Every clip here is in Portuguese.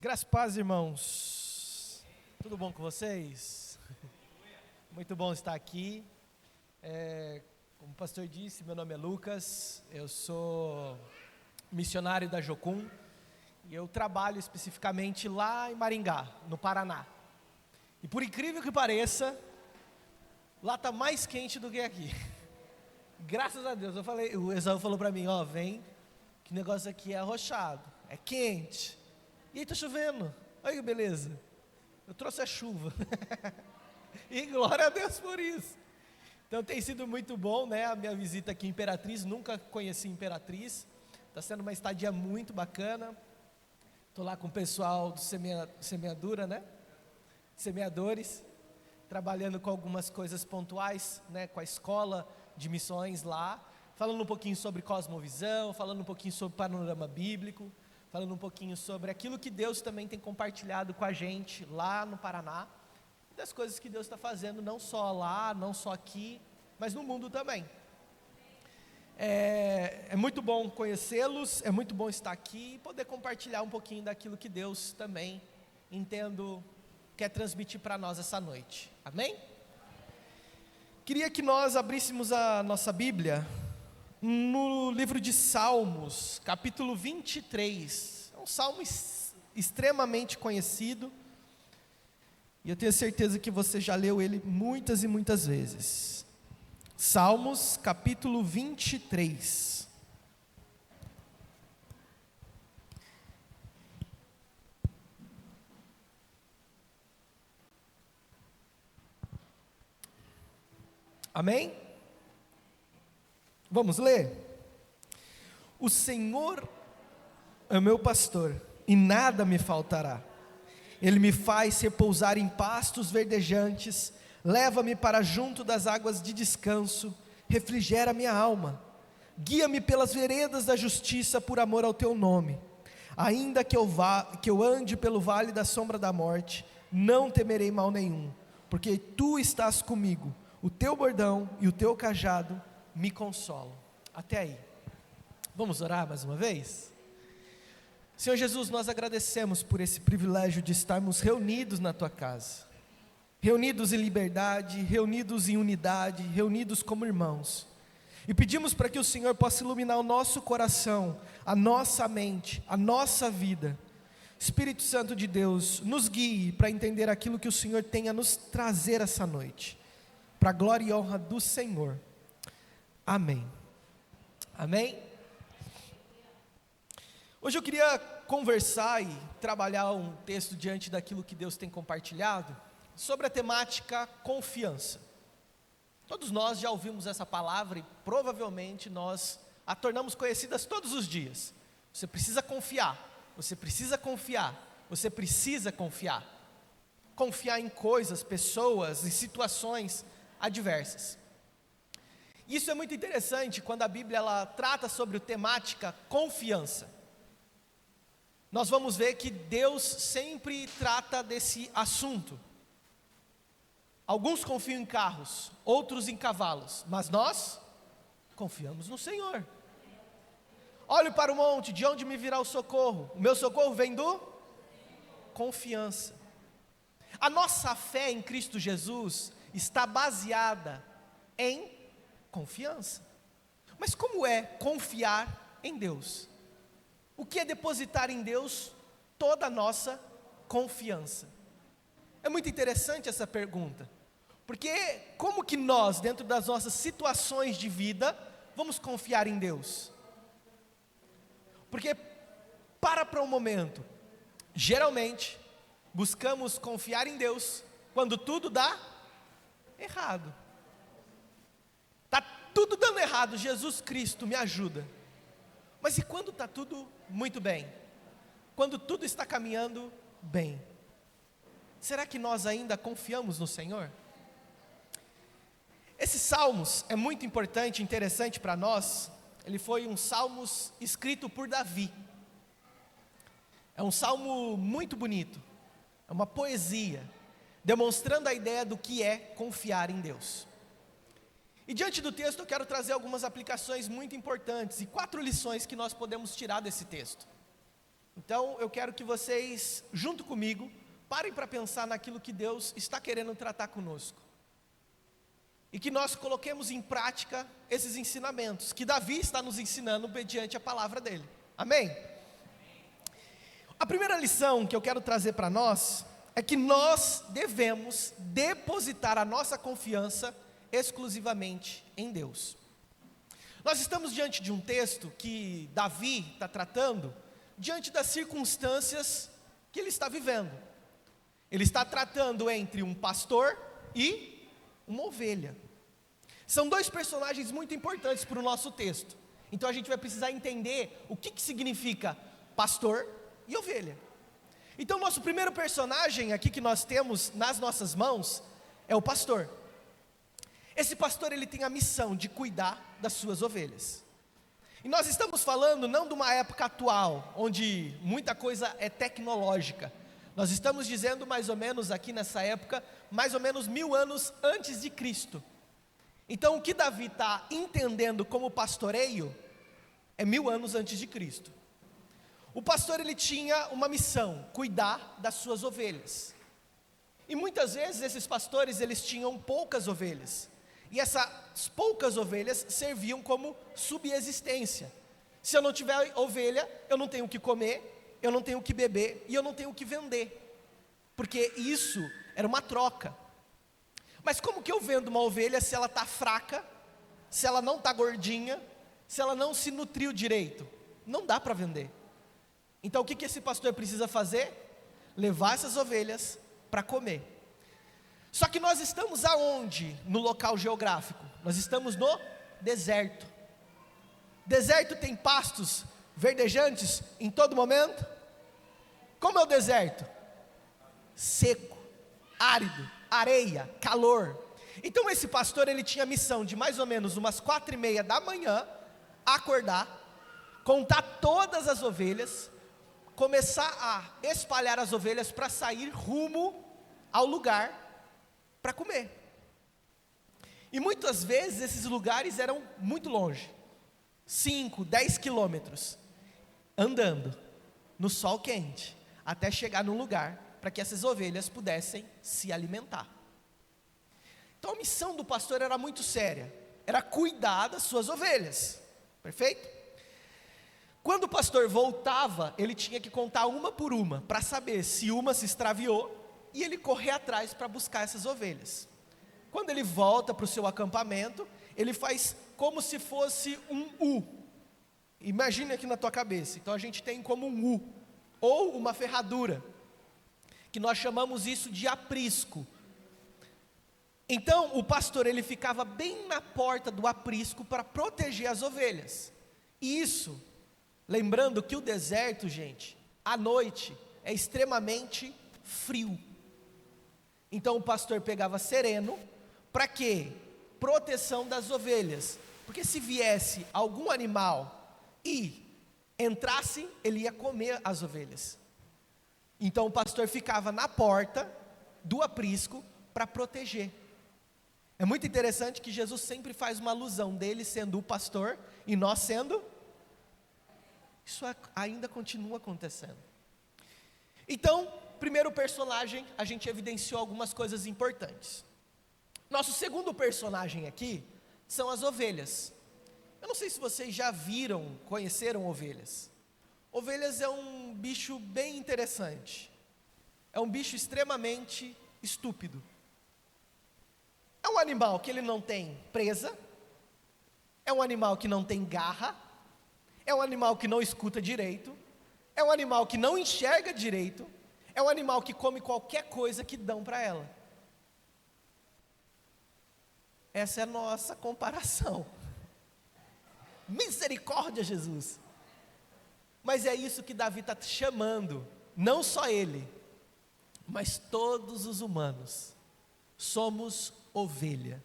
Graças e paz, irmãos. Tudo bom com vocês? Muito bom estar aqui. Como o pastor disse, meu nome é Lucas, eu sou missionário da Jocum e eu trabalho especificamente lá em Maringá, no Paraná. E por incrível que pareça, lá está mais quente do que aqui. Graças a Deus, o Esaú falou para mim, vem, que o negócio aqui é arrochado, é quente. E aí está chovendo, olha que beleza, eu trouxe a chuva, e glória a Deus por isso. Então tem sido muito bom, né, a minha visita aqui em Imperatriz, nunca conheci Imperatriz, está sendo uma estadia muito bacana, estou lá com o pessoal do semeadura, né, semeadores, trabalhando com algumas coisas pontuais, né, com a escola de missões lá, falando um pouquinho sobre cosmovisão, falando um pouquinho sobre panorama bíblico, falando um pouquinho sobre aquilo que Deus também tem compartilhado com a gente lá no Paraná, e das coisas que Deus está fazendo, não só lá, não só aqui, mas no mundo também. É muito bom conhecê-los, é muito bom estar aqui e poder compartilhar um pouquinho daquilo que Deus também, quer transmitir para nós essa noite. Amém? Queria que nós abríssemos a nossa Bíblia no livro de Salmos, capítulo 23, é um salmo extremamente conhecido, e eu tenho certeza que você já leu ele muitas e muitas vezes. Salmos, capítulo 23. Amém? Vamos ler? O Senhor é o meu pastor, e nada me faltará. Ele me faz repousar em pastos verdejantes, leva-me para junto das águas de descanso, refrigera minha alma. Guia-me pelas veredas da justiça por amor ao teu nome. Ainda que eu ande pelo vale da sombra da morte, não temerei mal nenhum, porque tu estás comigo, o teu bordão e o teu cajado me consolam. Até aí. Vamos orar mais uma vez? Senhor Jesus, nós agradecemos por esse privilégio de estarmos reunidos na tua casa, reunidos em liberdade, reunidos em unidade, reunidos como irmãos, e pedimos para que o Senhor possa iluminar o nosso coração, a nossa mente, a nossa vida. Espírito Santo de Deus, nos guie para entender aquilo que o Senhor tem a nos trazer essa noite, para a glória e honra do Senhor. Amém. Amém? Hoje eu queria conversar e trabalhar um texto diante daquilo que Deus tem compartilhado, sobre a temática confiança. Todos nós já ouvimos essa palavra e provavelmente nós a tornamos conhecidas todos os dias. Você precisa confiar, você precisa confiar, você precisa confiar. Confiar em coisas, pessoas e situações adversas. Isso é muito interessante quando a Bíblia ela trata sobre a temática confiança. Nós vamos ver que Deus sempre trata desse assunto. Alguns confiam em carros, outros em cavalos, mas nós confiamos no Senhor. Olho para o monte, de onde me virá o socorro? O meu socorro vem do confiança. A nossa fé em Cristo Jesus está baseada em confiança. Mas como é confiar em Deus? O que é depositar em Deus toda a nossa confiança? É muito interessante essa pergunta, porque como que nós, dentro das nossas situações de vida, vamos confiar em Deus? Porque, para um momento, geralmente, buscamos confiar em Deus quando tudo dá errado. Está tudo dando errado, Jesus Cristo me ajuda. Mas e quando está tudo muito bem? Quando tudo está caminhando bem? Será que nós ainda confiamos no Senhor? Esse Salmos é muito importante e interessante para nós. Ele foi um Salmos escrito por Davi. É um salmo muito bonito. É uma poesia, demonstrando a ideia do que é confiar em Deus. E diante do texto eu quero trazer algumas aplicações muito importantes e 4 lições que nós podemos tirar desse texto. Então eu quero que vocês, junto comigo, parem para pensar naquilo que Deus está querendo tratar conosco. E que nós coloquemos em prática esses ensinamentos que Davi está nos ensinando mediante a palavra dele. Amém? A primeira lição que eu quero trazer para nós é que nós devemos depositar a nossa confiança exclusivamente em Deus. Nós estamos diante de um texto que Davi está tratando diante das circunstâncias que ele está vivendo. Ele está tratando entre um pastor e uma ovelha. São dois personagens muito importantes para o nosso texto. Então a gente vai precisar entender o que significa pastor e ovelha. Então nosso primeiro personagem aqui que nós temos nas nossas mãos é o pastor. Esse pastor, ele tem a missão de cuidar das suas ovelhas. E nós estamos falando não de uma época atual, onde muita coisa é tecnológica. Nós estamos dizendo mais ou menos aqui nessa época, mais ou menos 1000 anos antes de Cristo. Então o que Davi está entendendo como pastoreio, é 1000 anos antes de Cristo. O pastor, ele tinha uma missão, cuidar das suas ovelhas. E muitas vezes esses pastores, eles tinham poucas ovelhas. E essas poucas ovelhas serviam como subsistência. Se eu não tiver ovelha, eu não tenho o que comer, eu não tenho o que beber e eu não tenho o que vender. Porque isso era uma troca. Mas como que eu vendo uma ovelha se ela está fraca, se ela não está gordinha, se ela não se nutriu direito? Não dá para vender. Então o que esse pastor precisa fazer? Levar essas ovelhas para comer. Só que nós estamos aonde? No local geográfico. Nós estamos no deserto. Deserto tem pastos verdejantes em todo momento? Como é o deserto? Seco, árido, areia, calor. Então esse pastor, ele tinha a missão de mais ou menos umas 4:30 da manhã, acordar, contar todas as ovelhas, começar a espalhar as ovelhas para sair rumo ao lugar para comer. E muitas vezes esses lugares eram muito longe, 5, 10 quilômetros, andando no sol quente, até chegar num lugar para que essas ovelhas pudessem se alimentar. Então a missão do pastor era muito séria, era cuidar das suas ovelhas, perfeito? Quando o pastor voltava, ele tinha que contar uma por uma, para saber se uma se extraviou, e ele correr atrás para buscar essas ovelhas. Quando ele volta para o seu acampamento, ele faz como se fosse um U. Imagine aqui na tua cabeça. Então a gente tem como um U, ou uma ferradura, que nós chamamos isso de aprisco. Então o pastor, ele ficava bem na porta do aprisco para proteger as ovelhas. E isso, lembrando que o deserto, gente, à noite é extremamente frio. Então o pastor pegava sereno, para quê? Proteção das ovelhas, porque se viesse algum animal e entrasse, ele ia comer as ovelhas. Então o pastor ficava na porta do aprisco para proteger. É muito interessante que Jesus sempre faz uma alusão dele sendo o pastor e nós sendo. Isso ainda continua acontecendo. Então, primeiro personagem, a gente evidenciou algumas coisas importantes. Nosso segundo personagem aqui são as ovelhas. Eu não sei se vocês já viram, conheceram ovelhas. Ovelhas é um bicho bem interessante. É um bicho extremamente estúpido. É um animal que ele não tem presa. É um animal que não tem garra. É um animal que não escuta direito. É um animal que não enxerga direito. É um animal que come qualquer coisa que dão para ela. Essa é a nossa comparação. Misericórdia, Jesus. Mas é isso que Davi está chamando, não só ele, mas todos os humanos. Somos ovelha.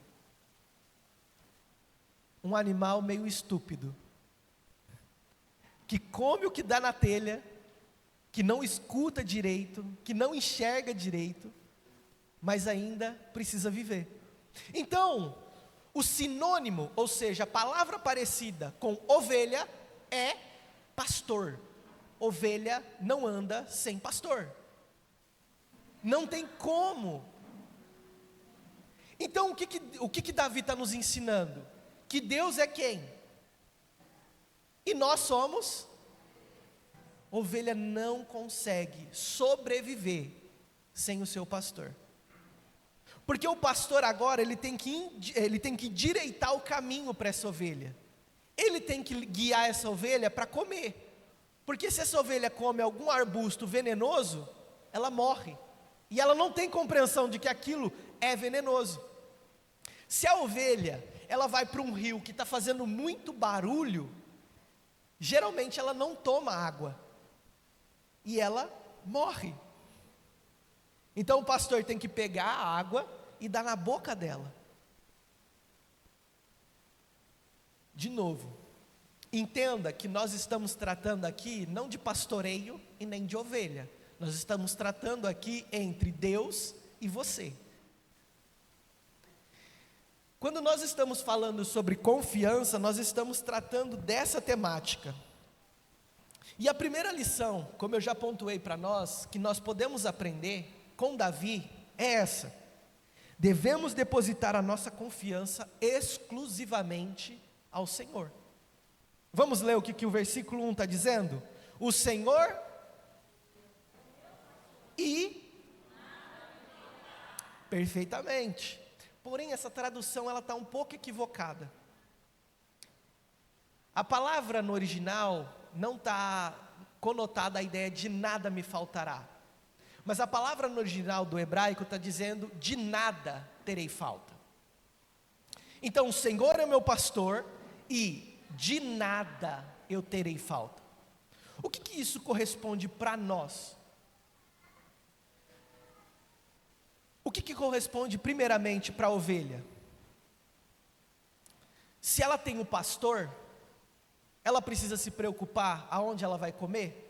Um animal meio estúpido, que come o que dá na telha, que não escuta direito, que não enxerga direito, mas ainda precisa viver. Então, o sinônimo, ou seja, a palavra parecida com ovelha é pastor. ovelha não anda sem pastor. Não tem como. Então o que Davi está nos ensinando? Que Deus é quem? E nós somos. Ovelha não consegue sobreviver sem o seu pastor. Porque o pastor agora, ele tem que direitar o caminho para essa ovelha. Ele tem que guiar essa ovelha para comer. Porque se essa ovelha come algum arbusto venenoso, ela morre. E ela não tem compreensão de que aquilo é venenoso. Se a ovelha, ela vai para um rio que está fazendo muito barulho, geralmente ela não toma água. E ela morre. Então o pastor tem que pegar a água e dar na boca dela. De novo, entenda que nós estamos tratando aqui não de pastoreio e nem de ovelha. Nós estamos tratando aqui entre Deus e você. Quando nós estamos falando sobre confiança, nós estamos tratando dessa temática. E a primeira lição, como eu já pontuei para nós, que nós podemos aprender com Davi, é essa: devemos depositar a nossa confiança exclusivamente ao Senhor. Vamos ler o que o versículo 1 está dizendo? O Senhor perfeitamente. Porém, essa tradução ela está um pouco equivocada. A palavra no original não está conotada a ideia de nada me faltará. Mas a palavra no original do hebraico está dizendo: de nada terei falta. Então, o Senhor é meu pastor e de nada eu terei falta. O que isso corresponde para nós? O que corresponde primeiramente para a ovelha? Se ela tem um pastor, ela precisa se preocupar aonde ela vai comer?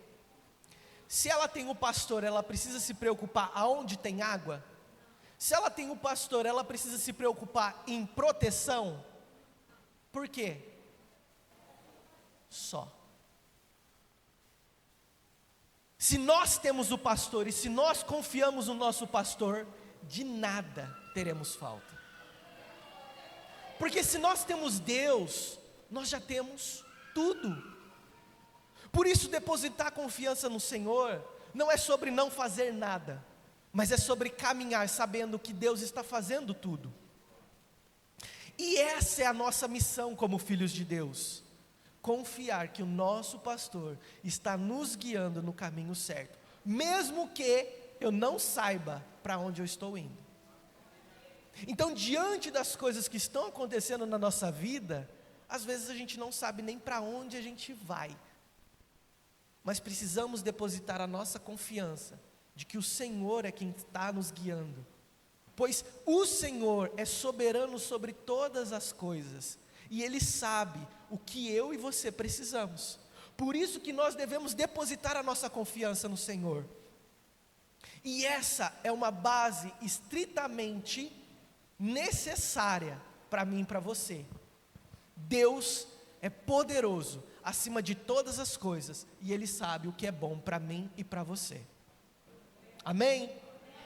Se ela tem um pastor, ela precisa se preocupar aonde tem água? Se ela tem um pastor, ela precisa se preocupar em proteção? Por quê? Só. Se nós temos o pastor e se nós confiamos no nosso pastor, de nada teremos falta. Porque se nós temos Deus, nós já temos tudo. Por isso, depositar confiança no Senhor não é sobre não fazer nada, mas é sobre caminhar sabendo que Deus está fazendo tudo. E essa é a nossa missão como filhos de Deus: confiar que o nosso pastor está nos guiando no caminho certo, mesmo que eu não saiba para onde eu estou indo. Então, diante das coisas que estão acontecendo na nossa vida, às vezes a gente não sabe nem para onde a gente vai, mas precisamos depositar a nossa confiança de que o Senhor é quem está nos guiando, pois o Senhor é soberano sobre todas as coisas, e Ele sabe o que eu e você precisamos. Por isso que nós devemos depositar a nossa confiança no Senhor. E essa é uma base estritamente necessária para mim e para você. Deus é poderoso acima de todas as coisas, e Ele sabe o que é bom para mim e para você. Amém?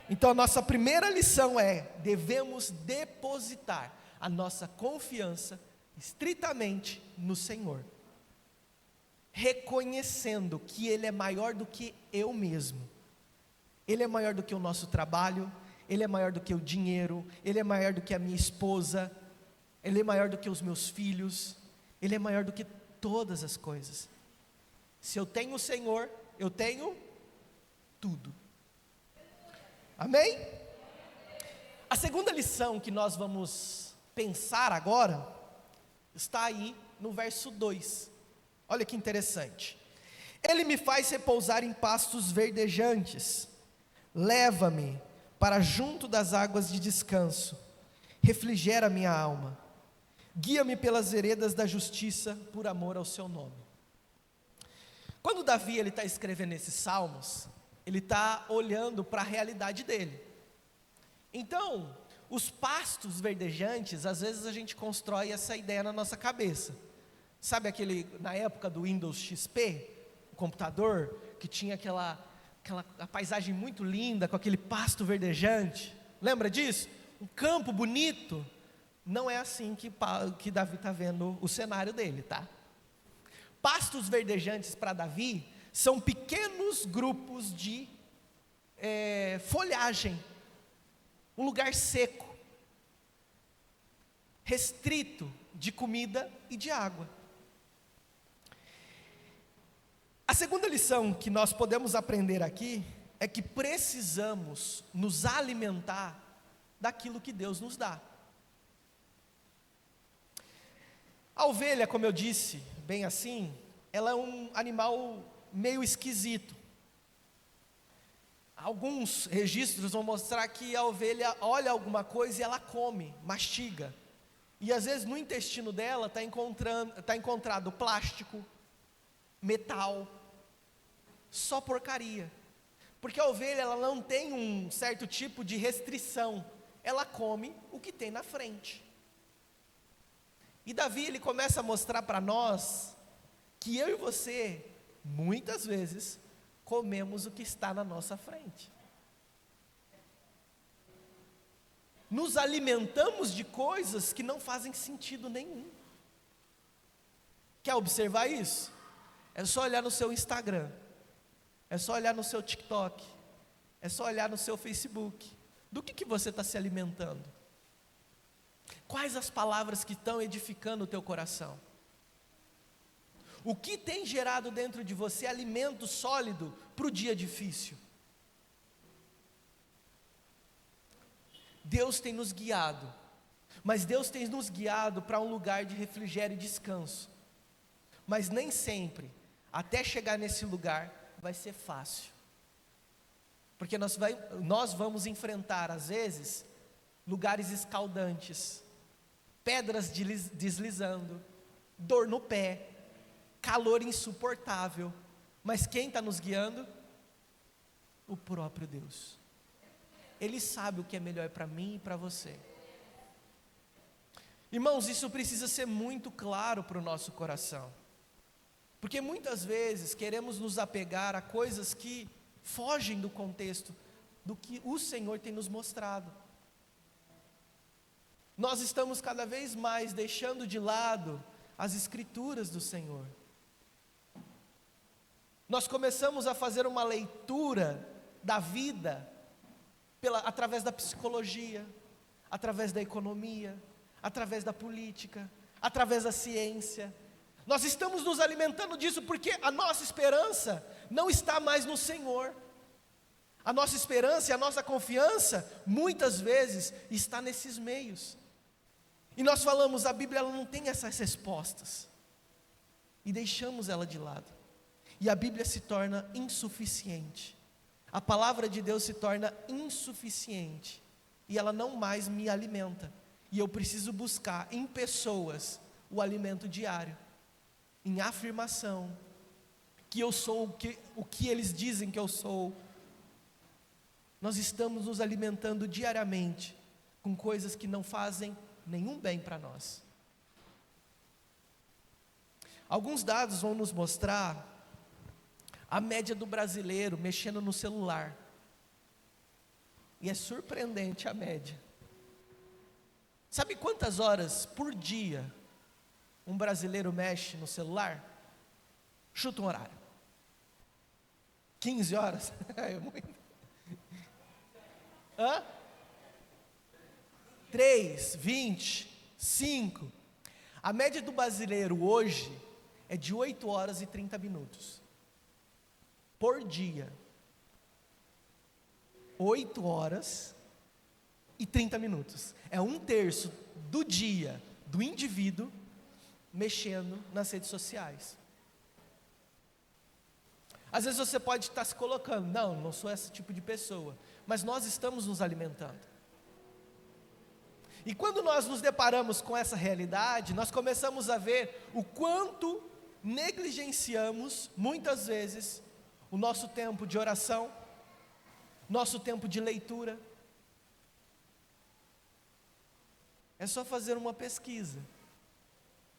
Então a nossa primeira lição é: devemos depositar a nossa confiança estritamente no Senhor, reconhecendo que Ele é maior do que eu mesmo. Ele é maior do que o nosso trabalho, Ele é maior do que o dinheiro, Ele é maior do que a minha esposa, Ele é maior do que os meus filhos, Ele é maior do que todas as coisas. Se eu tenho o Senhor, eu tenho tudo. Amém? A segunda lição que nós vamos pensar agora está aí no verso 2. Olha que interessante. Ele me faz repousar em pastos verdejantes, leva-me para junto das águas de descanso, refrigera minha alma, guia-me pelas veredas da justiça, por amor ao seu nome. Quando Davi está escrevendo esses salmos, ele está olhando para a realidade dele. Então, os pastos verdejantes, às vezes a gente constrói essa ideia na nossa cabeça. Sabe na época do Windows XP, computador, que tinha a paisagem muito linda, com aquele pasto verdejante. Lembra disso? Um campo bonito. Não é assim que Davi está vendo o cenário dele, tá? Pastos verdejantes para Davi são pequenos grupos de folhagem, um lugar seco, restrito de comida e de água. A segunda lição que nós podemos aprender aqui é que precisamos nos alimentar daquilo que Deus nos dá. A ovelha, como eu disse, bem assim, ela é um animal meio esquisito. Alguns registros vão mostrar que a ovelha olha alguma coisa e ela come, mastiga. E às vezes no intestino dela está encontrado plástico, metal, só porcaria. Porque a ovelha ela não tem um certo tipo de restrição, ela come o que tem na frente. E Davi ele começa a mostrar para nós que eu e você, muitas vezes, comemos o que está na nossa frente. Nos alimentamos de coisas que não fazem sentido nenhum. Quer observar isso? É só olhar no seu Instagram, é só olhar no seu TikTok, é só olhar no seu Facebook. Do que você está se alimentando? Quais as palavras que estão edificando o teu coração? O que tem gerado dentro de você alimento sólido para o dia difícil? Deus tem nos guiado, mas Deus tem nos guiado para um lugar de refrigério e descanso. Mas nem sempre, até chegar nesse lugar, vai ser fácil. Porque nós vamos enfrentar, às vezes, lugares escaldantes, pedras deslizando, dor no pé, calor insuportável. Mas quem está nos guiando? O próprio Deus. Ele sabe o que é melhor para mim e para você. Irmãos, isso precisa ser muito claro para o nosso coração. Porque muitas vezes queremos nos apegar a coisas que fogem do contexto do que o Senhor tem nos mostrado. Nós estamos cada vez mais deixando de lado as Escrituras do Senhor. Nós começamos a fazer uma leitura da vida através da psicologia, através da economia, através da política, através da ciência. Nós estamos nos alimentando disso porque a nossa esperança não está mais no Senhor. A nossa esperança e a nossa confiança, muitas vezes, está nesses meios. E nós falamos, a Bíblia ela não tem essas respostas. E deixamos ela de lado. E a Bíblia se torna insuficiente. A palavra de Deus se torna insuficiente. E ela não mais me alimenta. E eu preciso buscar em pessoas o alimento diário. Em afirmação. Que eu sou o que eles dizem que eu sou. Nós estamos nos alimentando diariamente com coisas que não fazem nenhum bem para nós. Alguns dados vão nos mostrar a média do brasileiro mexendo no celular. E é surpreendente a média. Sabe quantas horas por dia um brasileiro mexe no celular? Chuta um horário. 15 horas? É muito. 3, 20, 5. A média do brasileiro hoje é de 8 horas e 30 minutos. Por dia. 8 horas e 30 minutos. É 1/3 do dia do indivíduo mexendo nas redes sociais. Às vezes você pode estar se colocando, não sou esse tipo de pessoa. Mas nós estamos nos alimentando. E quando nós nos deparamos com essa realidade, nós começamos a ver o quanto negligenciamos, muitas vezes, o nosso tempo de oração, nosso tempo de leitura. É só fazer uma pesquisa.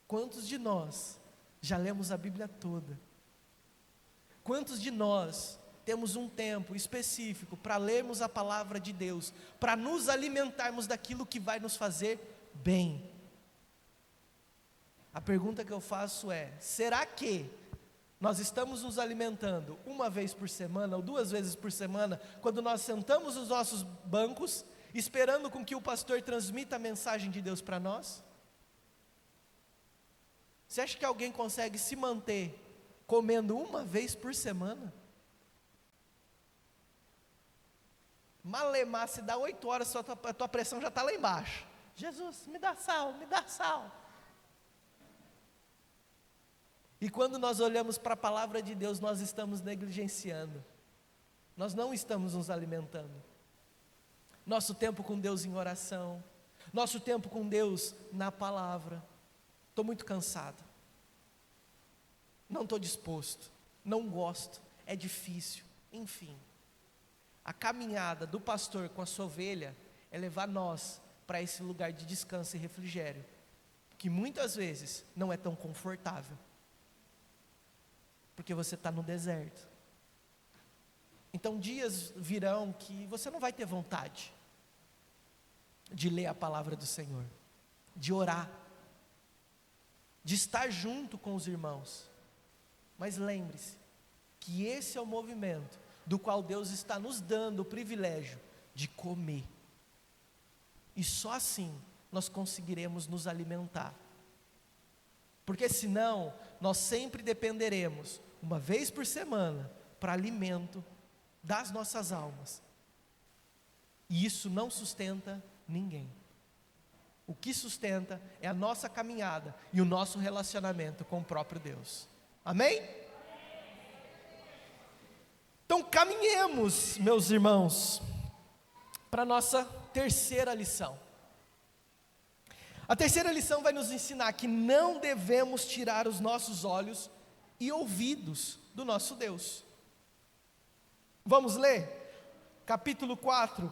Quantos de nós já lemos a Bíblia toda? Quantos de nós temos um tempo específico para lermos a palavra de Deus, para nos alimentarmos daquilo que vai nos fazer bem? A pergunta que eu faço é: será que nós estamos nos alimentando uma vez por semana ou 2 vezes por semana, quando nós sentamos nos nossos bancos, esperando com que o pastor transmita a mensagem de Deus para nós? Você acha que alguém consegue se manter comendo uma vez por semana? Malemar, se dá 8 horas, a tua pressão já está lá embaixo. Jesus, me dá sal, me dá sal. E quando nós olhamos para a palavra de Deus, nós estamos negligenciando. Nós não estamos nos alimentando. Nosso tempo com Deus em oração, nosso tempo com Deus na palavra. Estou muito cansado. Não estou disposto. Não gosto. É difícil. Enfim. A caminhada do pastor com a sua ovelha é levar nós para esse lugar de descanso e refrigério, que muitas vezes não é tão confortável, porque você está no deserto. Então dias virão que você não vai ter vontade de ler a palavra do Senhor, de orar, de estar junto com os irmãos. Mas lembre-se que esse é o movimento do qual Deus está nos dando o privilégio de comer. E só assim nós conseguiremos nos alimentar. Porque senão nós sempre dependeremos, uma vez por semana, para alimento das nossas almas. E isso não sustenta ninguém. O que sustenta é a nossa caminhada e o nosso relacionamento com o próprio Deus. Amém? Então caminhemos, meus irmãos, para a nossa terceira lição. A terceira lição vai nos ensinar que não devemos tirar os nossos olhos e ouvidos do nosso Deus. Vamos ler? Capítulo 4,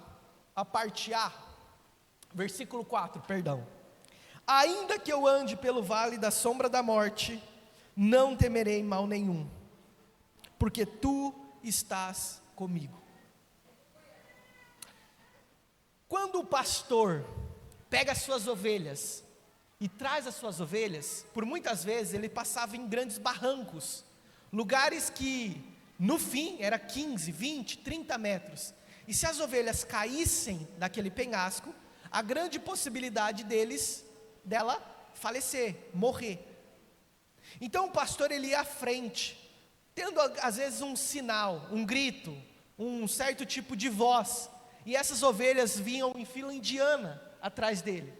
a parte A, versículo 4, perdão. Ainda que eu ande pelo vale da sombra da morte, não temerei mal nenhum, porque tu estás comigo. Quando o pastor pega as suas ovelhas e traz as suas ovelhas, por muitas vezes ele passava em grandes barrancos, lugares que no fim era 15, 20, 30 metros, e se as ovelhas caíssem daquele penhasco, a grande possibilidade dela falecer, morrer. Então o pastor ele ia à frente, tendo às vezes um sinal, um grito, um certo tipo de voz, e essas ovelhas vinham em fila indiana atrás dele,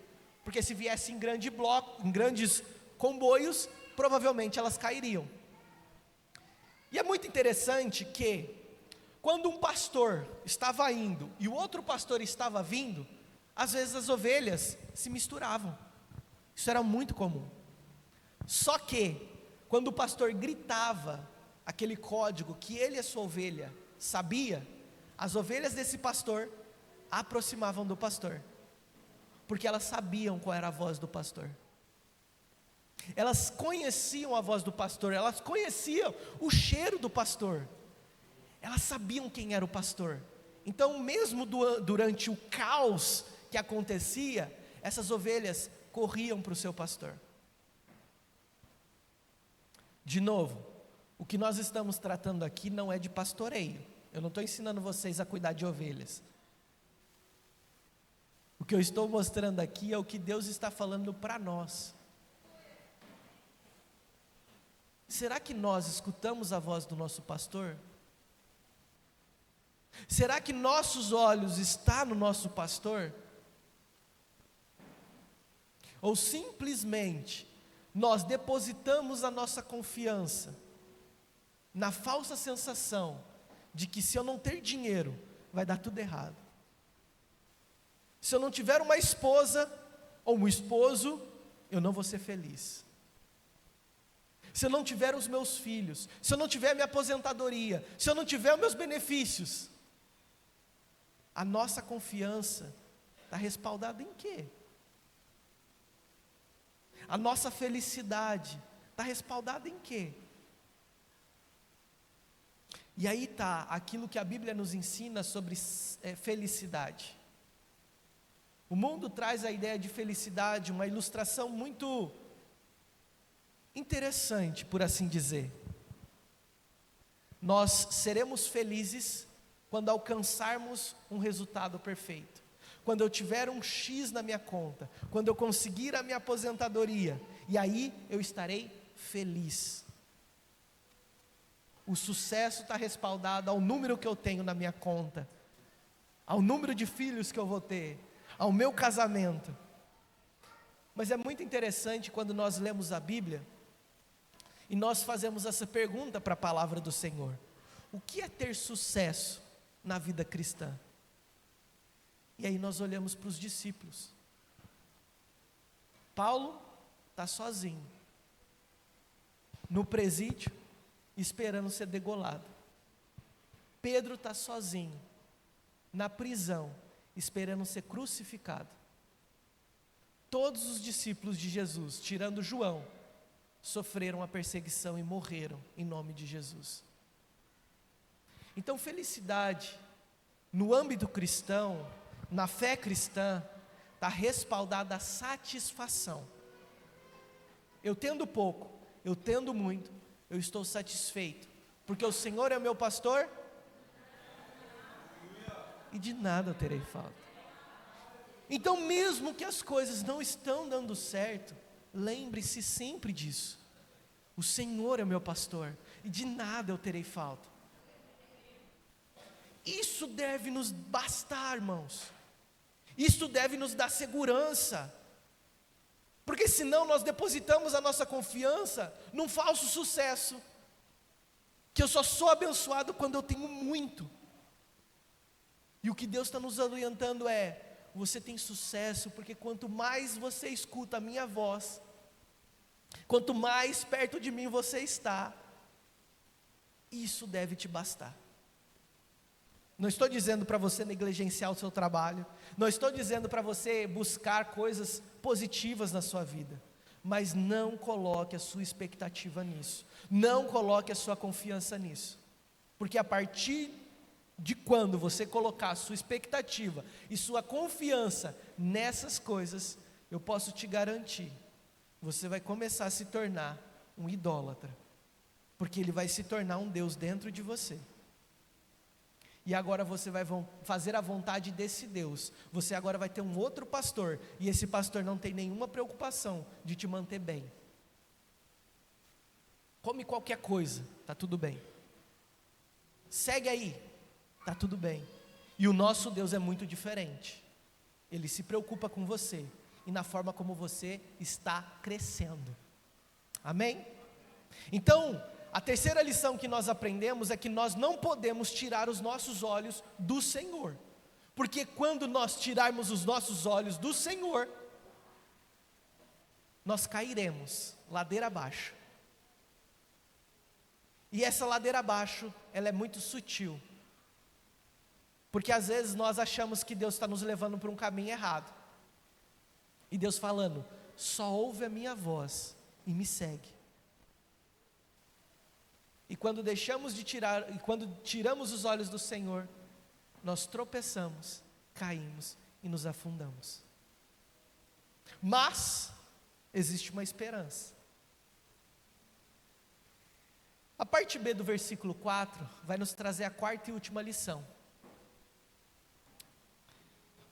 porque se viesse em grande bloco, em grandes comboios, provavelmente elas cairiam. E é muito interessante que, quando um pastor estava indo e o outro pastor estava vindo, às vezes as ovelhas se misturavam. Isso era muito comum. Só que, quando o pastor gritava aquele código que ele e a sua ovelha sabia, as ovelhas desse pastor aproximavam do pastor, porque elas sabiam qual era a voz do pastor. Elas conheciam a voz do pastor, elas conheciam o cheiro do pastor, elas sabiam quem era o pastor. Então mesmo durante o caos que acontecia, essas ovelhas corriam para o seu pastor. De novo, o que nós estamos tratando aqui não é de pastoreio. Eu não estou ensinando vocês a cuidar de ovelhas. O que eu estou mostrando aqui é o que Deus está falando para nós. Será que nós escutamos a voz do nosso pastor? Será que nossos olhos estão no nosso pastor? Ou simplesmente nós depositamos a nossa confiança na falsa sensação de que se eu não ter dinheiro, vai dar tudo errado. Se eu não tiver uma esposa ou um esposo, eu não vou ser feliz. Se eu não tiver os meus filhos, se eu não tiver minha aposentadoria, se eu não tiver os meus benefícios, a nossa confiança está respaldada em quê? A nossa felicidade está respaldada em quê? E aí está aquilo que a Bíblia nos ensina sobre felicidade. O mundo traz a ideia de felicidade, uma ilustração muito interessante, por assim dizer. Nós seremos felizes quando alcançarmos um resultado perfeito. Quando eu tiver um X na minha conta, quando eu conseguir a minha aposentadoria, e aí eu estarei feliz. O sucesso está respaldado ao número que eu tenho na minha conta, ao número de filhos que eu vou ter, ao meu casamento. Mas é muito interessante quando nós lemos a Bíblia e nós fazemos essa pergunta para a palavra do Senhor: o que é ter sucesso na vida cristã? E aí nós olhamos para os discípulos. Paulo está sozinho, no presídio, esperando ser degolado. Pedro está sozinho, na prisão, esperando ser crucificado. Todos os discípulos de Jesus, tirando João, sofreram a perseguição e morreram em nome de Jesus. Então, felicidade no âmbito cristão, na fé cristã, está respaldada a satisfação. Eu tendo pouco, eu tendo muito, eu estou satisfeito, porque o Senhor é o meu pastor, e de nada eu terei falta. Então, mesmo que as coisas não estão dando certo, lembre-se sempre disso: o Senhor é o meu pastor, e de nada eu terei falta. Isso deve nos bastar, irmãos. Isso deve nos dar segurança, porque senão nós depositamos a nossa confiança num falso sucesso, que eu só sou abençoado quando eu tenho muito. E o que Deus está nos orientando é: você tem sucesso porque quanto mais você escuta a minha voz, quanto mais perto de mim você está, isso deve te bastar. Não estou dizendo para você negligenciar o seu trabalho, não estou dizendo para você buscar coisas positivas na sua vida, mas não coloque a sua expectativa nisso, não coloque a sua confiança nisso, porque a partir de quando você colocar a sua expectativa e sua confiança nessas coisas, eu posso te garantir, você vai começar a se tornar um idólatra, porque ele vai se tornar um Deus dentro de você. E agora você vai fazer a vontade desse Deus. Você agora vai ter um outro pastor, e esse pastor não tem nenhuma preocupação de te manter bem. Come qualquer coisa, está tudo bem. Segue aí, está tudo bem. E o nosso Deus é muito diferente. Ele se preocupa com você e na forma como você está crescendo. Amém? Então, a terceira lição que nós aprendemos é que nós não podemos tirar os nossos olhos do Senhor, porque quando nós tirarmos os nossos olhos do Senhor, nós cairemos ladeira abaixo. E essa ladeira abaixo, ela é muito sutil, porque às vezes nós achamos que Deus está nos levando para um caminho errado, e Deus falando: só ouve a minha voz e me segue. E quando quando tiramos os olhos do Senhor, nós tropeçamos, caímos e nos afundamos. Mas existe uma esperança. A parte B do versículo 4 vai nos trazer a quarta e última lição.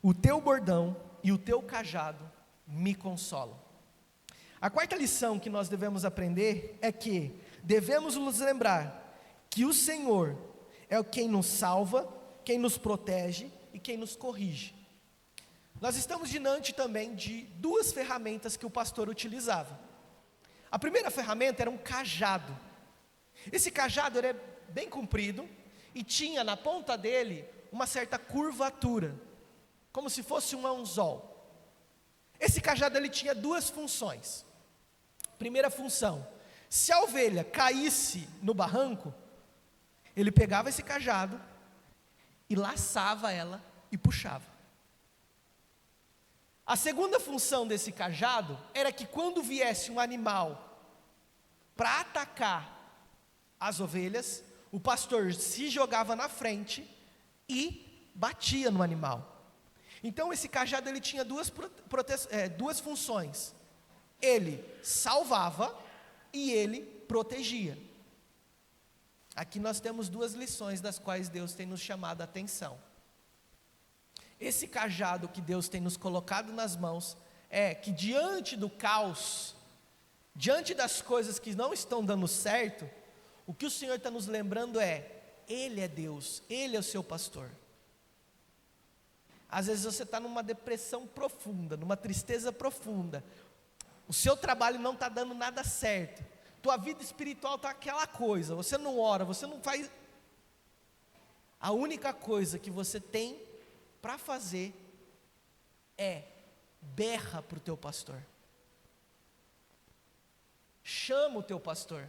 O teu bordão e o teu cajado me consolam. A quarta lição que nós devemos aprender é que devemos nos lembrar que o Senhor é quem nos salva, quem nos protege e quem nos corrige. Nós estamos diante também de duas ferramentas que o pastor utilizava. A primeira ferramenta era um cajado. Esse cajado era bem comprido e tinha na ponta dele uma certa curvatura, como se fosse um anzol. Esse cajado ele tinha duas funções. Primeira função: se a ovelha caísse no barranco, ele pegava esse cajado e laçava ela e puxava. A segunda função desse cajado era que quando viesse um animal para atacar as ovelhas, o pastor se jogava na frente e batia no animal. Então esse cajado ele tinha duas funções. Ele salvava e ele protegia. Aqui nós temos duas lições das quais Deus tem nos chamado a atenção. Esse cajado que Deus tem nos colocado nas mãos é que diante do caos, diante das coisas que não estão dando certo, o que o Senhor está nos lembrando é: Ele é Deus, Ele é o seu pastor. Às vezes você está numa depressão profunda, numa tristeza profunda, o seu trabalho não está dando nada certo, tua vida espiritual está aquela coisa, você não ora, você não faz. A única coisa que você tem para fazer é berra para o teu pastor, chama o teu pastor,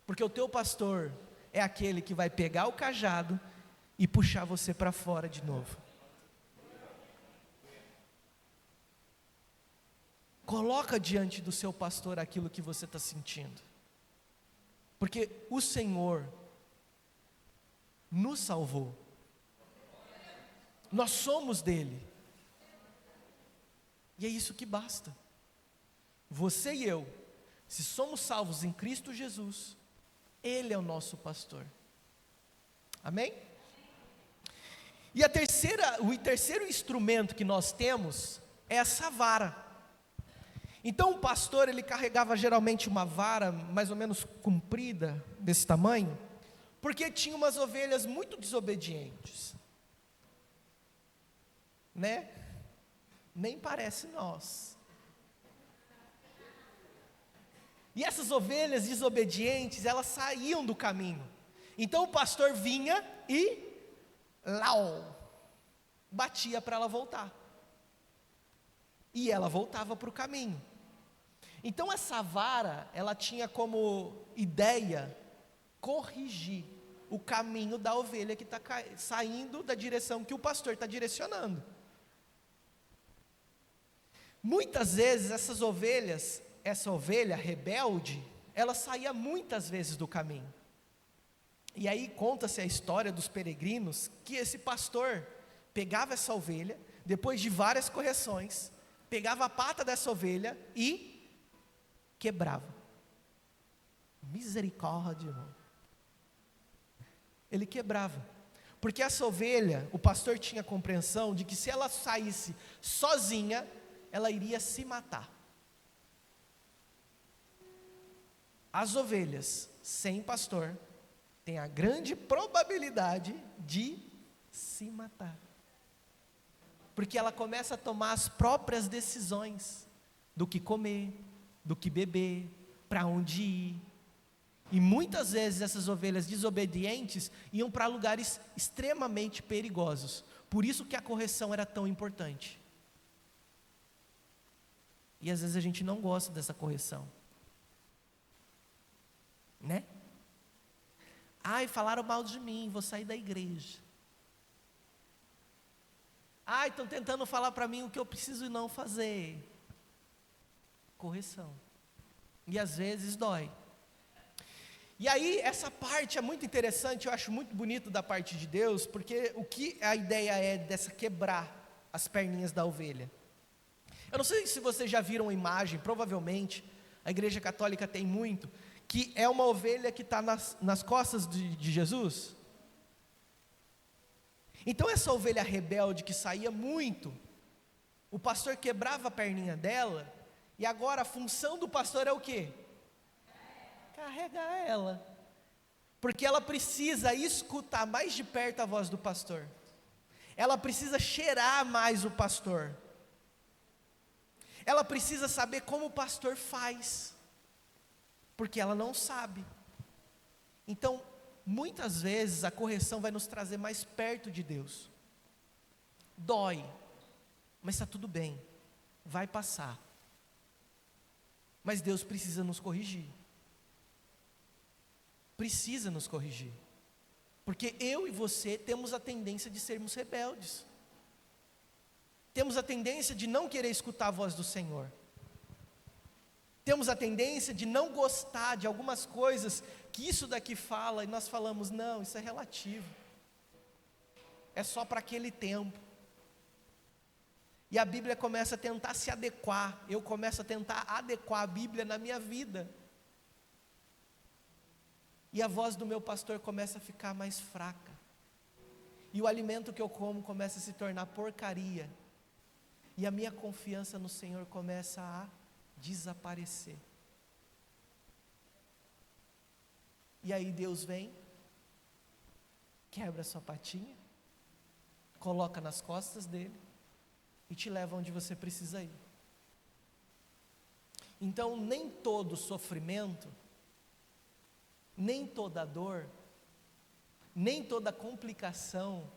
porque o teu pastor é aquele que vai pegar o cajado e puxar você para fora de novo. Coloca diante do seu pastor aquilo que você está sentindo, porque o Senhor nos salvou, nós somos dele, e é isso que basta. Você e eu, se somos salvos em Cristo Jesus, Ele é o nosso pastor, amém? E o terceiro instrumento que nós temos é essa vara. Então o pastor, ele carregava geralmente uma vara mais ou menos comprida, desse tamanho, porque tinha umas ovelhas muito desobedientes, né? Nem parece nós. E essas ovelhas desobedientes, elas saíam do caminho. Então o pastor vinha e batia para ela voltar. E ela voltava para o caminho. Então essa vara, ela tinha como ideia corrigir o caminho da ovelha que está saindo da direção que o pastor está direcionando. Muitas vezes essa ovelha rebelde, ela saía muitas vezes do caminho. E aí conta-se a história dos peregrinos, que esse pastor pegava essa ovelha, depois de várias correções, pegava a pata dessa ovelha e quebrava. Misericórdia, irmão. Ele quebrava, porque essa ovelha, o pastor tinha compreensão de que se ela saísse sozinha, ela iria se matar. As ovelhas sem pastor têm a grande probabilidade de se matar, porque ela começa a tomar as próprias decisões do que comer, do que beber, para onde ir. E muitas vezes essas ovelhas desobedientes iam para lugares extremamente perigosos. Por isso que a correção era tão importante. E às vezes a gente não gosta dessa correção, né? Ai, falaram mal de mim, vou sair da igreja. Ai, estão tentando falar para mim o que eu preciso não fazer. Correção. E às vezes dói. E aí essa parte é muito interessante, eu acho muito bonito da parte de Deus, porque o que a ideia é dessa quebrar as perninhas da ovelha. Eu não sei se vocês já viram uma imagem, provavelmente, a igreja católica tem muito, que é uma ovelha que está nas costas de Jesus. Então essa ovelha rebelde que saía muito, o pastor quebrava a perninha dela, e agora a função do pastor é o quê? Carregar ela, porque ela precisa escutar mais de perto a voz do pastor, ela precisa cheirar mais o pastor, ela precisa saber como o pastor faz, porque ela não sabe. Então, muitas vezes a correção vai nos trazer mais perto de Deus. Dói, mas está tudo bem, vai passar. Mas Deus precisa nos corrigir. Precisa nos corrigir. Porque eu e você temos a tendência de sermos rebeldes. Temos a tendência de não querer escutar a voz do Senhor. Temos a tendência de não gostar de algumas coisas que isso daqui fala, e nós falamos, não, isso é relativo, é só para aquele tempo. E a Bíblia começa a tentar se adequar, eu começo a tentar adequar a Bíblia na minha vida. E a voz do meu pastor começa a ficar mais fraca. E o alimento que eu como começa a se tornar porcaria. E a minha confiança no Senhor começa a desaparecer. E aí Deus vem, quebra a sua patinha, coloca nas costas dele e te leva onde você precisa ir. Então, nem todo sofrimento, nem toda dor, nem toda complicação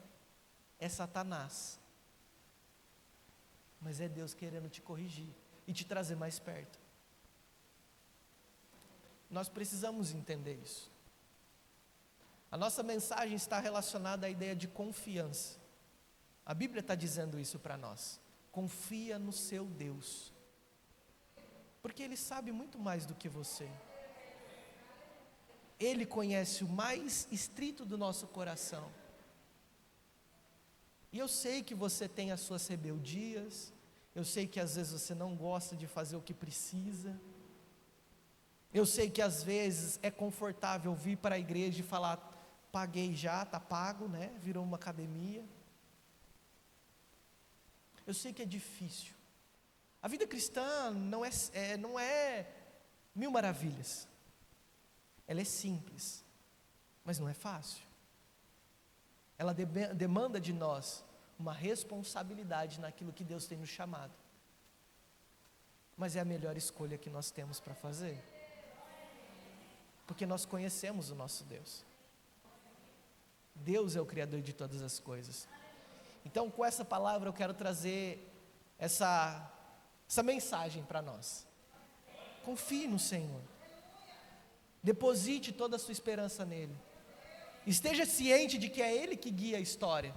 é Satanás, mas é Deus querendo te corrigir e te trazer mais perto. Nós precisamos entender isso. A nossa mensagem está relacionada à ideia de confiança. A Bíblia está dizendo isso para nós. Confia no seu Deus, porque Ele sabe muito mais do que você. Ele conhece o mais estrito do nosso coração. E eu sei que você tem as suas rebeldias, eu sei que às vezes você não gosta de fazer o que precisa, eu sei que às vezes é confortável vir para a igreja e falar, paguei já, está pago, né? Virou uma academia. Eu sei que é difícil. A vida cristã não é mil maravilhas. Ela é simples, mas não é fácil. Ela demanda de nós uma responsabilidade naquilo que Deus tem nos chamado. Mas é a melhor escolha que nós temos para fazer. Porque nós conhecemos o nosso Deus. Deus é o Criador de todas as coisas. Então, com essa palavra eu quero trazer essa mensagem para nós. Confie no Senhor. Deposite toda a sua esperança nele. Esteja ciente de que é Ele que guia a história.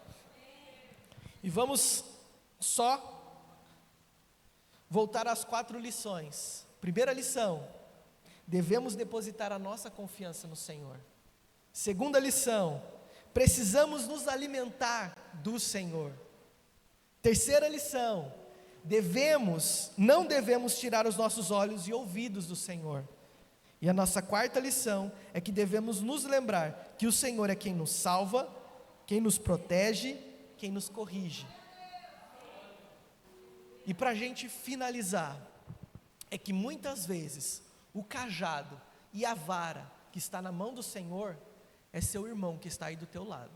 E vamos só voltar às 4 lições. Primeira lição: devemos depositar a nossa confiança no Senhor. Segunda lição: precisamos nos alimentar do Senhor. Terceira lição: não devemos tirar os nossos olhos e ouvidos do Senhor. E a nossa quarta lição é que devemos nos lembrar que o Senhor é quem nos salva, quem nos protege, quem nos corrige. E para a gente finalizar, é que muitas vezes o cajado e a vara que está na mão do Senhor é seu irmão que está aí do teu lado.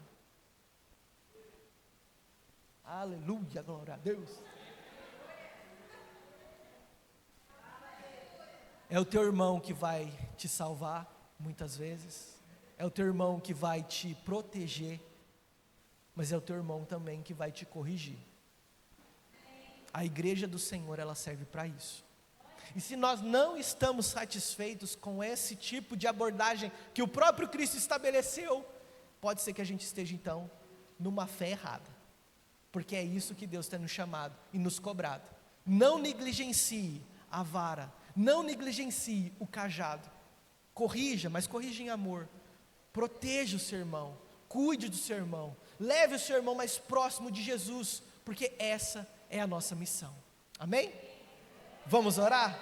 Aleluia, glória a Deus. É o teu irmão que vai te salvar, muitas vezes. É o teu irmão que vai te proteger. Mas é o teu irmão também que vai te corrigir. A igreja do Senhor, ela serve para isso. E se nós não estamos satisfeitos com esse tipo de abordagem que o próprio Cristo estabeleceu, pode ser que a gente esteja então numa fé errada. Porque é isso que Deus tem nos chamado e nos cobrado. Não negligencie a vara. Não negligencie o cajado. Corrija, mas corrija em amor. Proteja o seu irmão. Cuide do seu irmão. Leve o seu irmão mais próximo de Jesus, porque essa é a nossa missão. Amém? Vamos orar?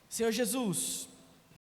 Senhor Jesus,